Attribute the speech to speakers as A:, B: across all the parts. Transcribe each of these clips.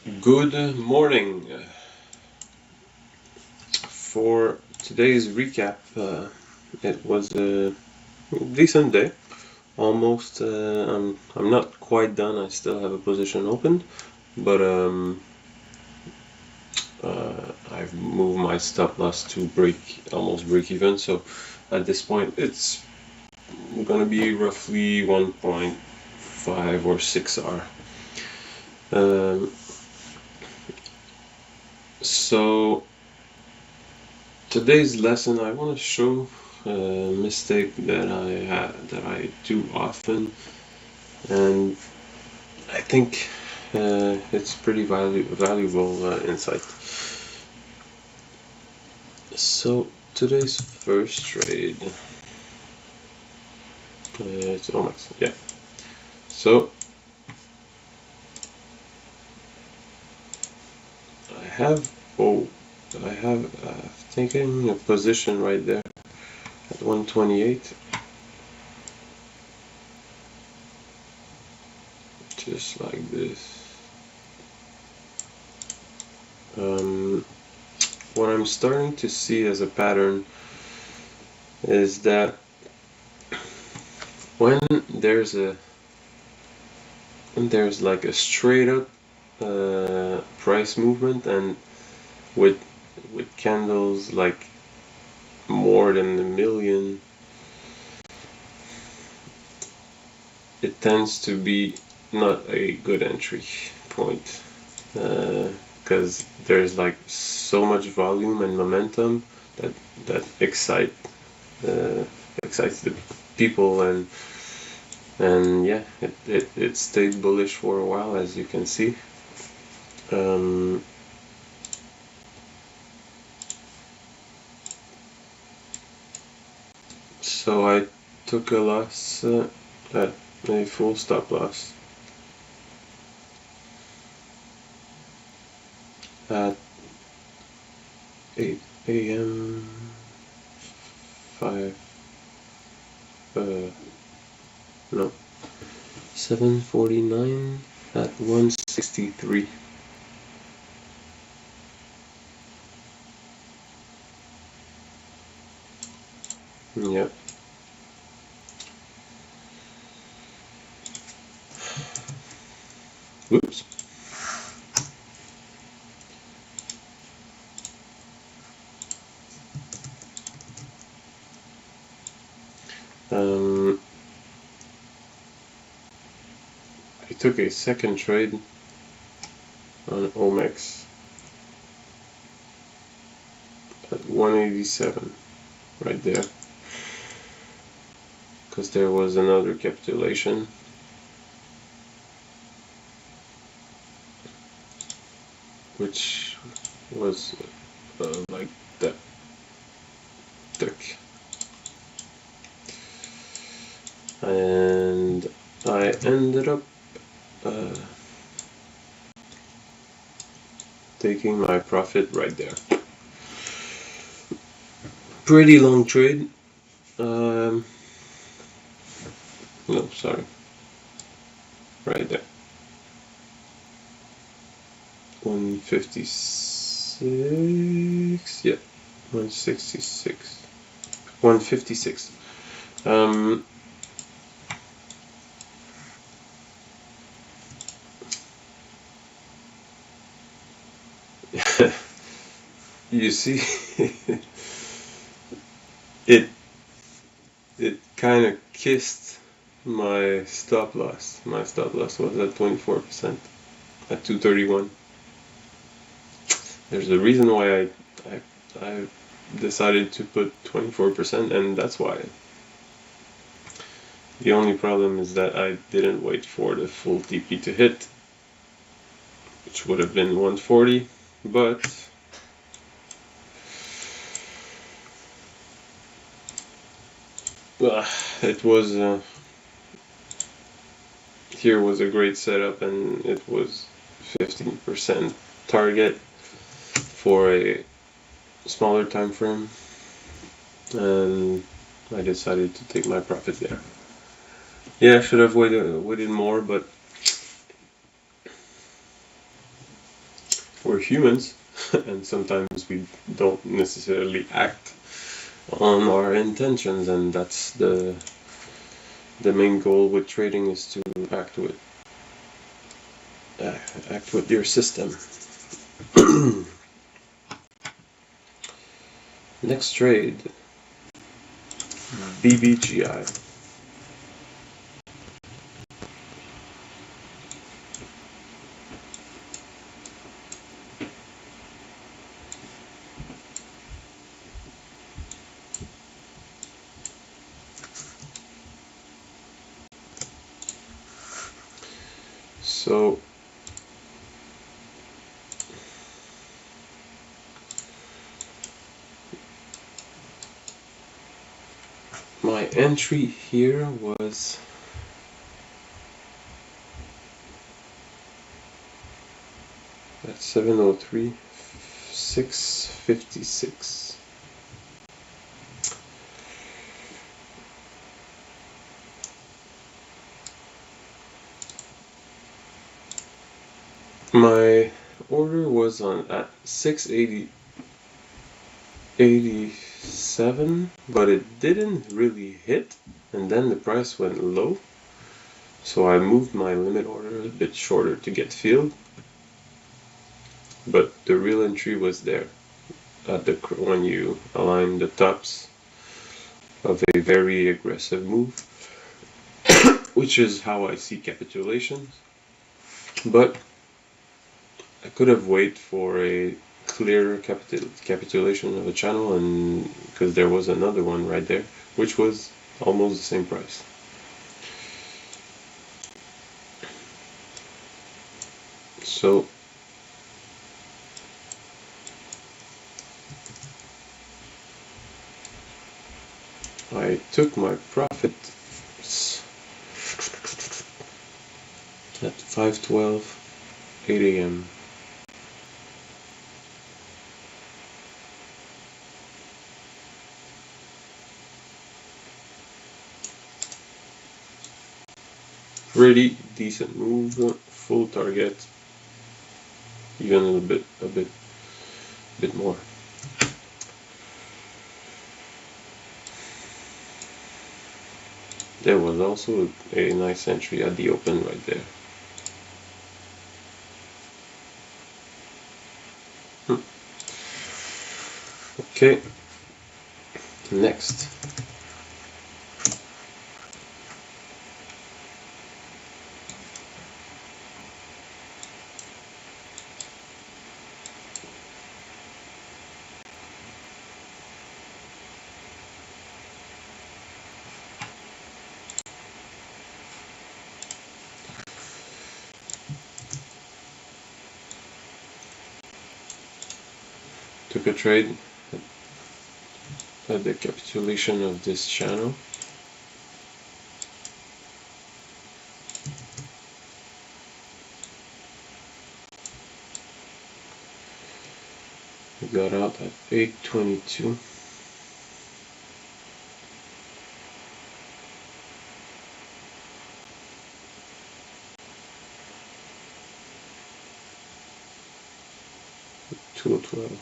A: Good morning. For today's recap, it was a decent day. Almost, I'm not quite done. I still have a position open, but I've moved my stop loss to almost break even. So at this point, it's gonna be roughly 1.5 or 6R. So today's lesson, I want to show a mistake that I do often, and I think it's pretty valuable insight. So today's first trade, it's OMEX, yeah. So I have taken a position right there at 128, just like this. What I'm starting to see as a pattern is that when there's like a straight up price movement, and with candles like more than 1 million, it tends to be not a good entry point, because there's like so much volume and momentum that excites the people, and yeah, it stayed bullish for a while, as you can see. So I took a loss at a full stop loss at 8 a.m. 7:49 at 163. Yep. Whoops. I took a second trade on OMEX at 187, right there, because there was another capitulation. Which was like that thick, and I ended up taking my profit right there. Pretty long trade. No, sorry, right there. 156, yeah, 166, 156. You see, it kind of kissed my stop loss. My stop loss was at 24% at 231. There's a reason why I decided to put 24%, and that's why. The only problem is that I didn't wait for the full TP to hit, which would have been 140, but it was here was a great setup, and it was 15% target for a smaller time frame, and I decided to take my profit there. Yeah, I should have waited more, but we're humans, and sometimes we don't necessarily act on our intentions, and that's the main goal with trading, is to act with your system. Next trade, BBGI. So my entry here was at 703, 656. My order was on at 687, but it didn't really hit, and then the price went low, so I moved my limit order a bit shorter to get filled. But the real entry was there at when you align the tops of a very aggressive move, which is how I see capitulations. But I could have waited for a clear capitulation of a channel, and because there was another one right there, which was almost the same price. So I took my profits at 5:12, 8 a.m. Pretty decent move, full target, even a bit more. There was also a nice entry at the open right there. Okay, next. Took a trade at the capitulation of this channel. We got out at 8:22. $2.12.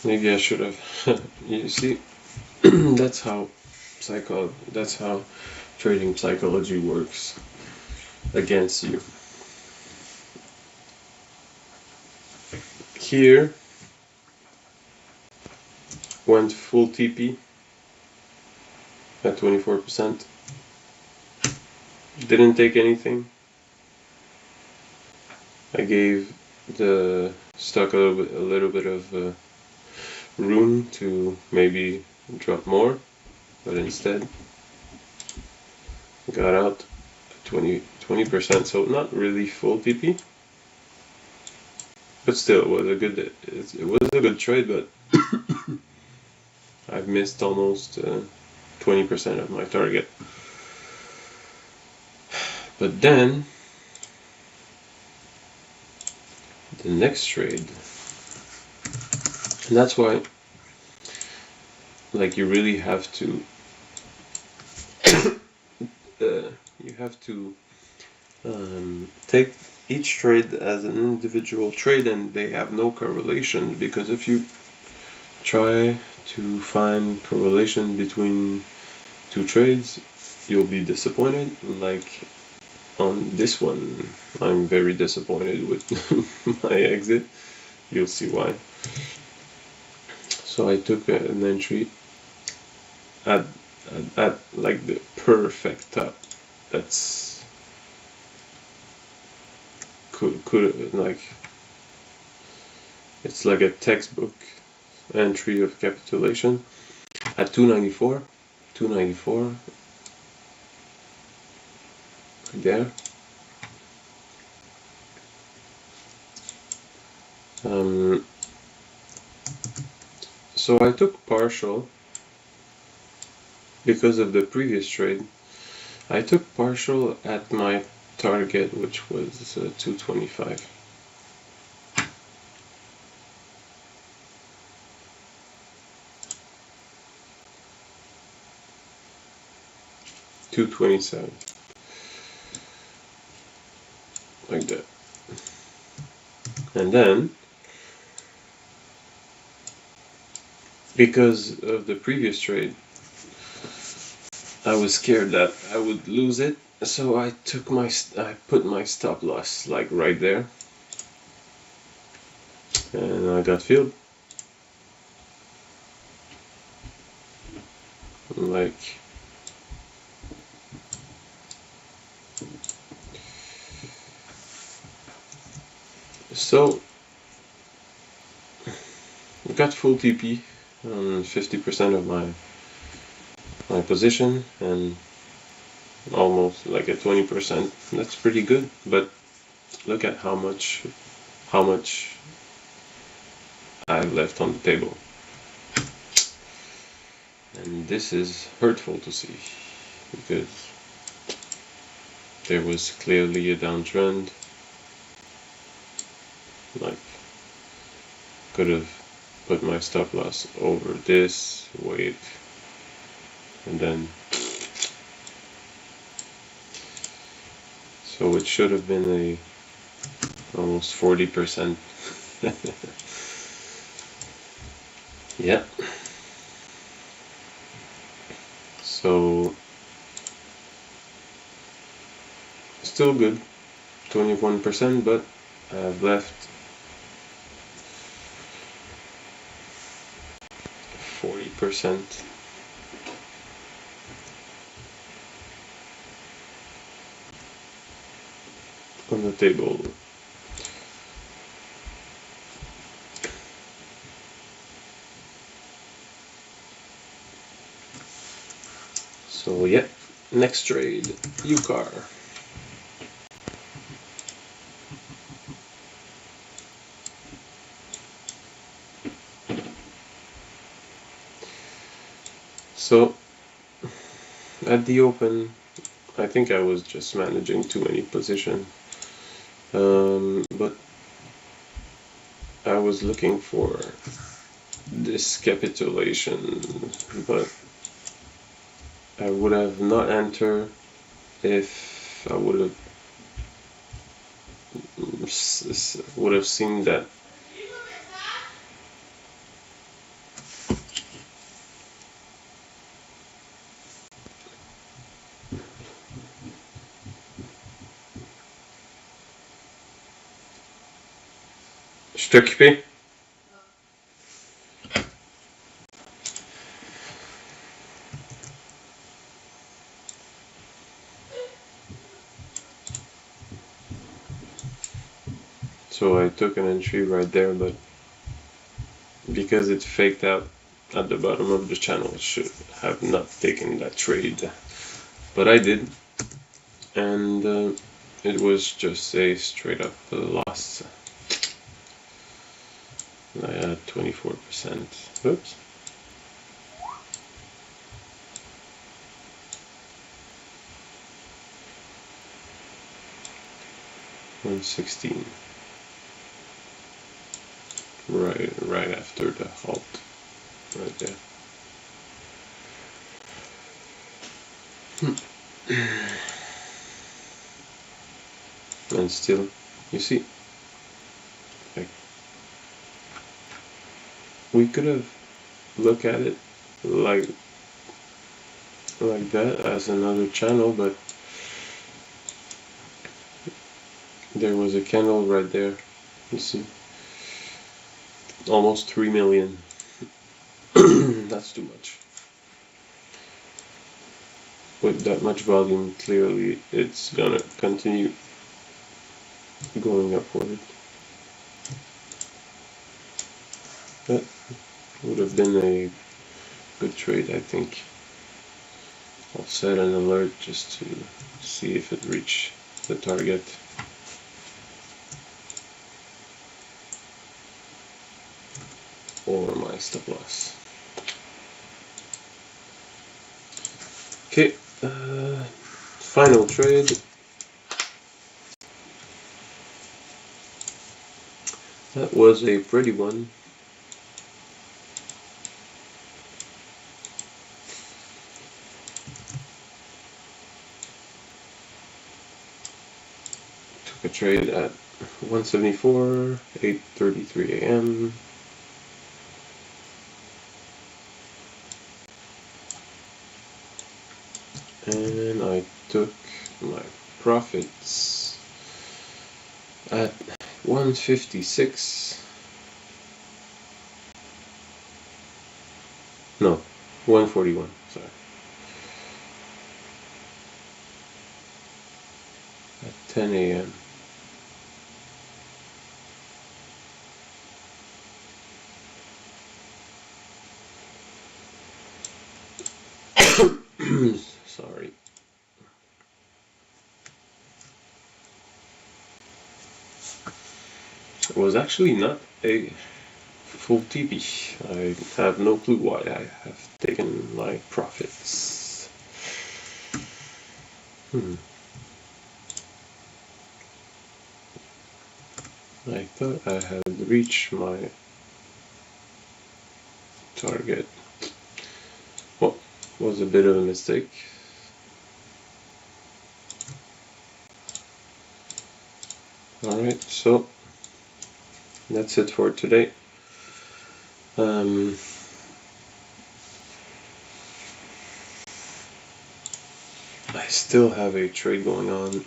A: Maybe I should have. You see, that's how trading psychology works against you. Here went full TP at 24%. Didn't take anything. I gave the stock a little bit of room to maybe drop more, but instead got out 20%, so not really full TP, but still it was a good trade. But I've missed almost 20% of my target. But then the next trade. And that's why, like, you really have to take each trade as an individual trade, and they have no correlation, because if you try to find correlation between two trades, you'll be disappointed. Like on this one, I'm very disappointed with my exit. You'll see why. So I took an entry at like the perfect top. That's could like, it's like a textbook entry of capitulation at 294 right there. So I took partial because of the previous trade. I took partial at my target, which was 225. $227, like that. And then, because of the previous trade, I was scared that I would lose it, so I put my stop loss like right there, and I got filled. Like, so I got full TP on 50% of my position, and almost like a 20%. That's pretty good, but look at how much I've left on the table, and this is hurtful to see, because there was clearly a downtrend. Like, could have put my stop loss over this, wait, and then, so it should have been a almost 40%. Yeah. So still good, 21%, but I've left 40% on the table. So yeah, next trade, UCAR. So at the open, I think I was just managing too many positions, but I was looking for this capitulation, but I would have not entered if I would have seen that. Je t'ai occupé? So I took an entry right there, but because it faked out at the bottom of the channel, I should have not taken that trade, but I did, and it was just a straight up loss. I had 24%. Oops. $116. right after the halt, right there. And still, you see, like, we could have looked at it like that as another channel, but there was a candle right there, you see, almost 3 million. That's too much. With that much volume, clearly it's gonna continue going upward. That would have been a good trade, I think. I'll set an alert just to see if it reached the target. Or my stop loss. Okay, final trade. That was a pretty one. Took a trade at 174, 8:33 a.m. And I took my profits at 156. No, 141, sorry. At 10 a.m. Sorry. It was actually not a full TP. I have no clue why I have taken my profits. I thought I had reached my target. Well, was a bit of a mistake. Alright, so that's it for today. I still have a trade going on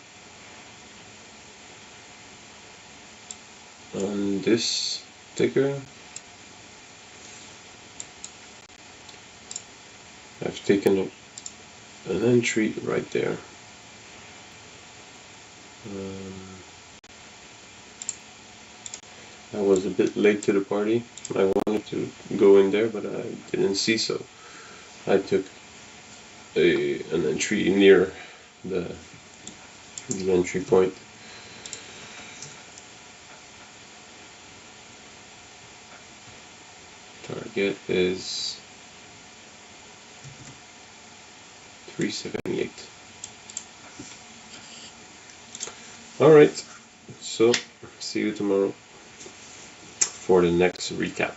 A: this ticker. I've taken an entry right there. I was a bit late to the party. I wanted to go in there, but I didn't see, so I took an entry near the entry point. Target is 378. Alright, so see you tomorrow for the next recap.